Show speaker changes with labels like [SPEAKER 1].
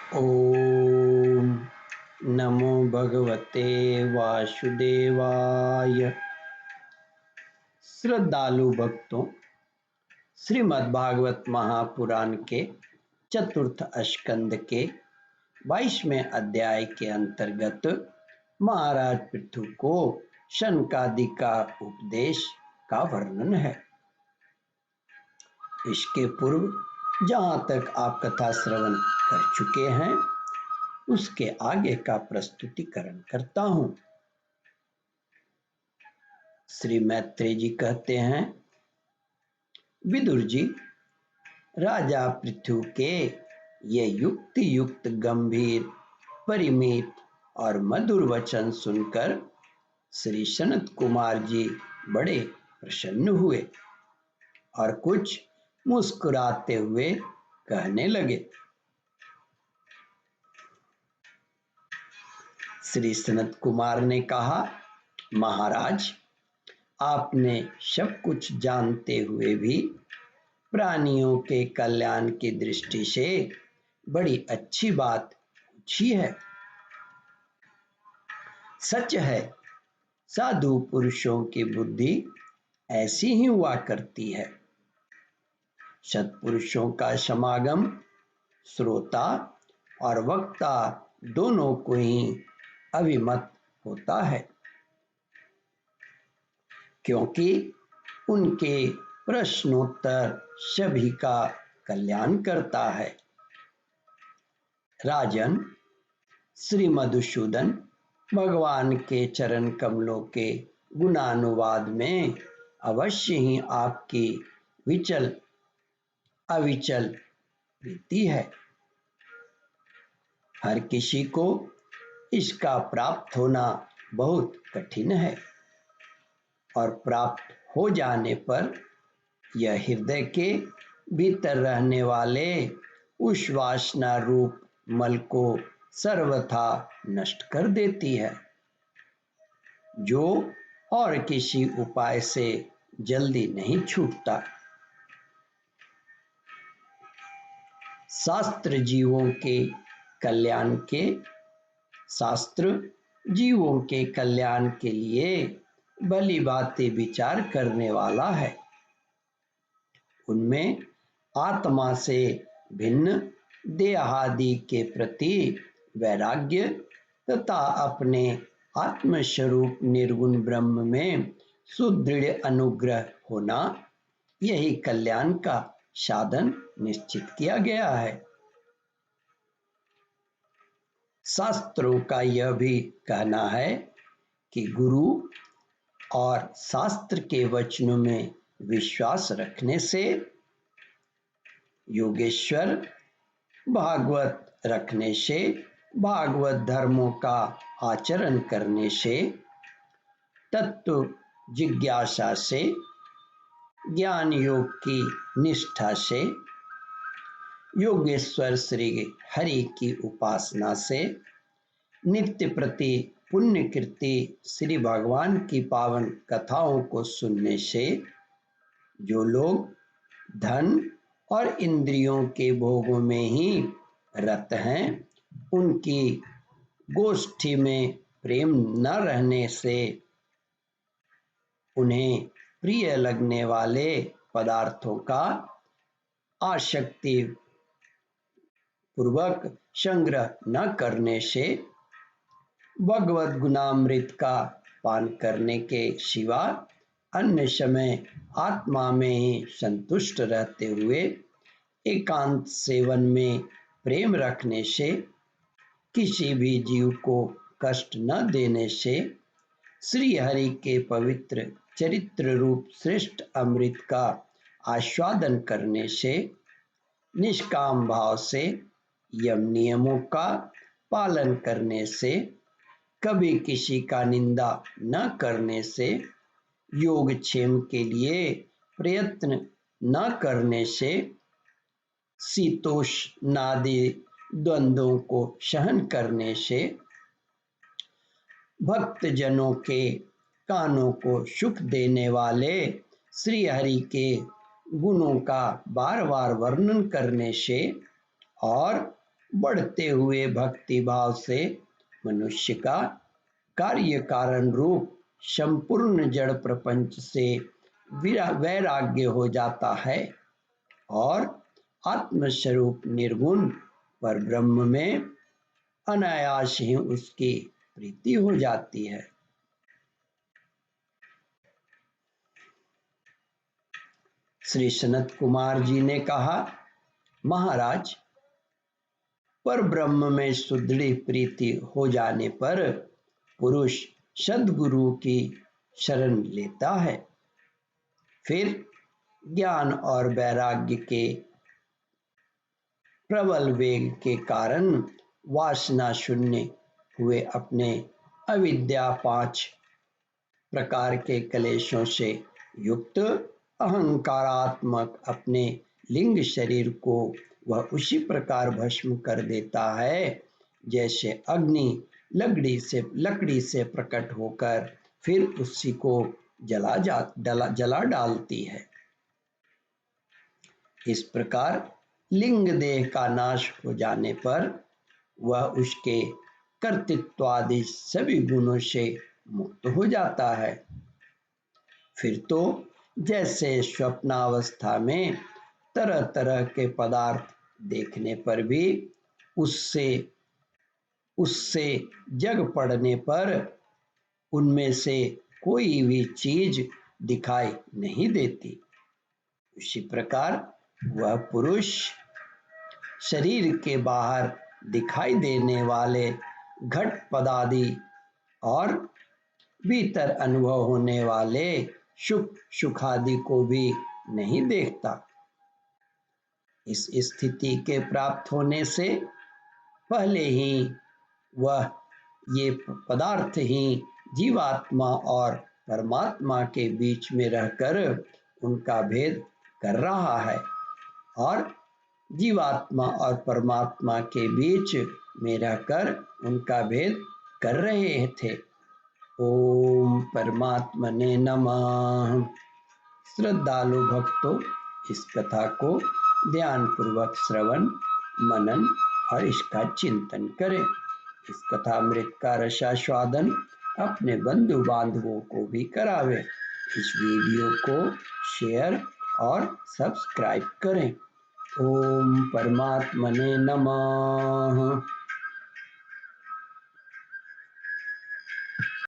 [SPEAKER 1] ओम नमो भगवते वासुदेवाय। श्रद्धालु भक्तों, श्रीमद् भागवत महापुराण के चतुर्थ स्कंद के 22वें अध्याय के अंतर्गत महाराज पृथु को शनकादि का उपदेश का वर्णन है। इसके पूर्व जहाँ तक आप कथा श्रवण कर चुके हैं उसके आगे का प्रस्तुतिकरण करता हूँ। श्री मैत्रेय जी कहते हैं, विदुर जी, राजा पृथु के ये युक्ति युक्त गंभीर परिमित और मधुर वचन सुनकर श्री सनत कुमार जी बड़े प्रसन्न हुए और कुछ मुस्कुराते हुए कहने लगे। श्री सनत कुमार ने कहा, महाराज, आपने सब कुछ जानते हुए भी प्राणियों के कल्याण की दृष्टि से बड़ी अच्छी बात पूछी है। सच है, साधु पुरुषों की बुद्धि ऐसी ही हुआ करती है। सत्पुरुषों का समागम श्रोता और वक्ता दोनों को ही अभिमत होता है, क्योंकि उनके प्रश्नोत्तर सभी का कल्याण करता है। राजन, श्री मधुसूदन भगवान के चरण कमलों के गुणानुवाद में अवश्य ही आपकी अविचल प्रीति है। हर किसी को इसका प्राप्त होना बहुत कठिन है और प्राप्त हो जाने पर यह हृदय के भीतर रहने वाले उस वासना रूप मल को सर्वथा नष्ट कर देती है, जो और किसी उपाय से जल्दी नहीं छूटता। शास्त्र जीवों के कल्याण के लिए भली बातें विचार करने वाला है। उनमें आत्मा से भिन्न देहादि के प्रति वैराग्य तथा अपने आत्मस्वरूप निर्गुण ब्रह्म में सुदृढ़ अनुग्रह होना, यही कल्याण का साधन निश्चित किया गया है। शास्त्रों का यह भी कहना है कि गुरु और शास्त्र के वचनों में विश्वास रखने से, योगेश्वर भागवत रखने से, भागवत धर्मों का आचरण करने से, तत्व जिज्ञासा से, ज्ञान योग की निष्ठा से, योगेश्वर श्री हरि की उपासना से, नित्य प्रति पुण्य कीर्ति श्री भगवान की पावन कथाओं को सुनने से जो लोग धन और इंद्रियों के भोगों में ही रत हैं, उनकी गोष्ठी में प्रेम न रहने से उन्हें प्रिय लगने वाले पदार्थों का आसक्ति पूर्वक संग्रह न करने से, भगवत गुणामृत का पान करने के सिवा अन्य समय आत्मा में ही संतुष्ट रहते हुए एकांत सेवन में प्रेम रखने से, किसी भी जीव को कष्ट न देने से, श्री हरि के पवित्र चरित्र रूप श्रेष्ठ अमृत का आस्वादन करने से, निष्काम भाव से यम नियमों का पालन करने से, कभी किसी का निंदा न करने से, योगक्षेम के लिए प्रयत्न न करने से, शीतोष्णादि द्वंद्वों को सहन करने से, भक्त जनों के कानों को सुख देने वाले श्री हरि के गुणों का बार बार वर्णन करने से और बढ़ते हुए भक्ति भाव से मनुष्य का कार्य कारण रूप संपूर्ण जड़ प्रपंच से वैराग्य हो जाता है और आत्मस्वरूप निर्गुण पर ब्रह्म में अनायास ही उसकी प्रीति हो जाती है। श्री सनत कुमार जी ने कहा, महाराज, पर ब्रह्म में सुदृढ़ प्रीति हो जाने पर पुरुष सद्गुरु की शरण लेता है। फिर ज्ञान और वैराग्य के प्रबल वेग के कारण वासना शून्य हुए अपने अविद्या 5 प्रकार के कलेशों से युक्त अहंकारात्मक अपने लिंग शरीर को वह उसी प्रकार भस्म कर देता है जैसे अग्नि लकड़ी से प्रकट होकर फिर उसी को जला डालती है। इस प्रकार लिंग देह का नाश हो जाने पर वह उसके कर्तृत्वादि सभी गुणों से मुक्त हो जाता है। फिर तो जैसे स्वप्नावस्था में तरह तरह के पदार्थ देखने पर भी उससे जग पड़ने पर उनमें से कोई भी चीज दिखाई नहीं देती, उसी प्रकार वह पुरुष शरीर के बाहर दिखाई देने वाले घट पदादि और भीतर अनुभव होने वाले सुखादि को भी नहीं देखता। इस स्थिति के प्राप्त होने से पहले ही वह ये पदार्थ ही जीवात्मा और परमात्मा के बीच में रहकर उनका भेद कर रहा है और जीवात्मा और परमात्मा के बीच में रहकर उनका भेद कर रहे थे। ओम परमात्मने नमः। श्रद्धालु भक्तों, इस कथा को ध्यान पूर्वक श्रवण मनन और इसका चिंतन करें। इस कथामृत का रसास्वादन अपने बंधु बांधवों को भी करावे। इस वीडियो को शेयर और सब्सक्राइब करें। ओम परमात्मने नमः।